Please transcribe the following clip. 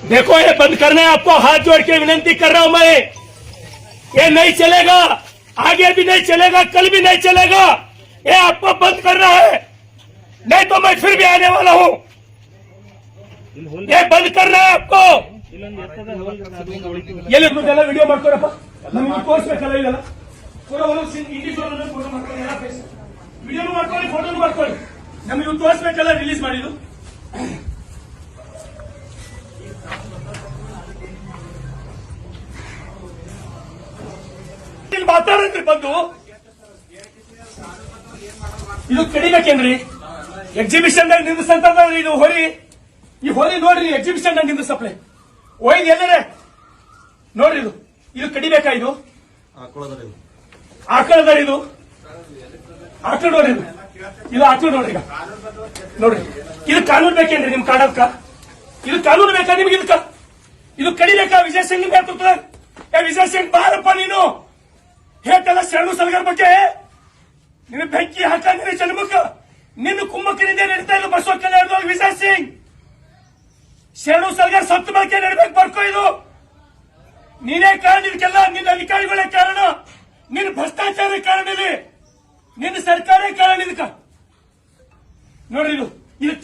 देखो ये बंद करना है आपको, हाथ जोड़ के विनती कर रहा हूं मैं। ये नहीं चलेगा, आगे भी नहीं चलेगा, कल भी नहीं चलेगा। ये आपको बंद करना है, नहीं तो मैं फिर भी आने वाला हूं। ये बंद करना है आपको। ಎಲ್ಲ ವಿಡಿಯೋ ಮಾಡ್ಕೊರಪ್ಪ, ನಮಗೆ ತೋರಿಸ್ಬೇಕಲ್ಲ ಇದೆಲ್ಲ. ವಿಡಿಯೋನು ಮಾಡ್ಕೊಳ್ಳಿ, ಫೋಟೋನು ಮಾಡ್ಕೊಳ್ಳಿ, ನಮಗೆ ತೋರಿಸ್ಬೇಕಲ್ಲ, ರಿಲೀಸ್ ಮಾಡಿದ್ದು. ಮಾತಾಡಿದ್ರಿ ಬಂದು ಇದು ಕಡಿಬೇಕೇನ್ರಿ? ಎಕ್ಸಿಬಿಷನ್ ನಿಂದಿಸ್ತಂತಂದ್ರೆ ಇದು ಹೋರಿ, ಈ ಹೋರಿ ನೋಡ್ರಿ, ಎಕ್ಸಿಬಿಷನ್ ನಿಂದಿಸ್ತಪ್ಲೆ ಹೋಯ್ದು ಎಲ್ಲರೇ ನೋಡ್ರಿ. ಇದು ಕಡಿಬೇಕಾ? ಇದು ಆಕಳದ, ಇದು ಆಕಳ ನೋಡ್ರಿ, ಇದು ಆಕಳ ನೋಡ್ರಿ. ಈಗ ನೋಡ್ರಿ, ಇದು ಕಾನೂನು ಬೇಕೇನ್ರಿ ನಿಮ್ ಕಾಡದ್ಕ? ಇದು ಕಾನೂನು ಬೇಕಾ ನಿಮ್ಗೆ? ಇದಕ್ಕ ಇದು ಕಡಿಬೇಕಾ? ವಿಜಯ್ ಸಿಂಗ್ ನೇತೃತ್ವ, ವಿಜಯ್ ಸಿಂಗ್ ಬಾರಪ್ಪ, ನೀನು ಹೇಳ್ತಲ್ಲ ಶರಣು ಸಲಗರ್ ಬಗ್ಗೆ. ನಿನ್ನ ಬೆಂಕಿ ಹಾಕ, ನಿನ್ನ ಜನ್ಮಕ್ಕ, ನಿನ್ನ ಕುಮ್ಮಕ್ಕನಿಂದ ನಡೀತಾ ಇಲ್ಲ ಬಸವ ಕಲ್ಯಾಣದೊಳಗೆ. ವಿಜಯ್ ಸಿಂಗ್ ಶರಣು ಸಲಗರ್ ಸತ್ತು ಬಗ್ಗೆ ನಡಬೇಕು, ಬರ್ಕೋ. ಇದು ನೀನೇ ಕಾರಣ, ಇದಕ್ಕೆಲ್ಲ ನಿನ್ನ ಅಧಿಕಾರಿಗಳೇ ಕಾರಣ, ನಿನ್ನ ಭ್ರಷ್ಟಾಚಾರ ಕಾರಣ, ನಿನ್ನ ಸರ್ಕಾರ ಕಾರಣ ಇದಕ್ಕ. ನೋಡ್ರಿ, ಇದು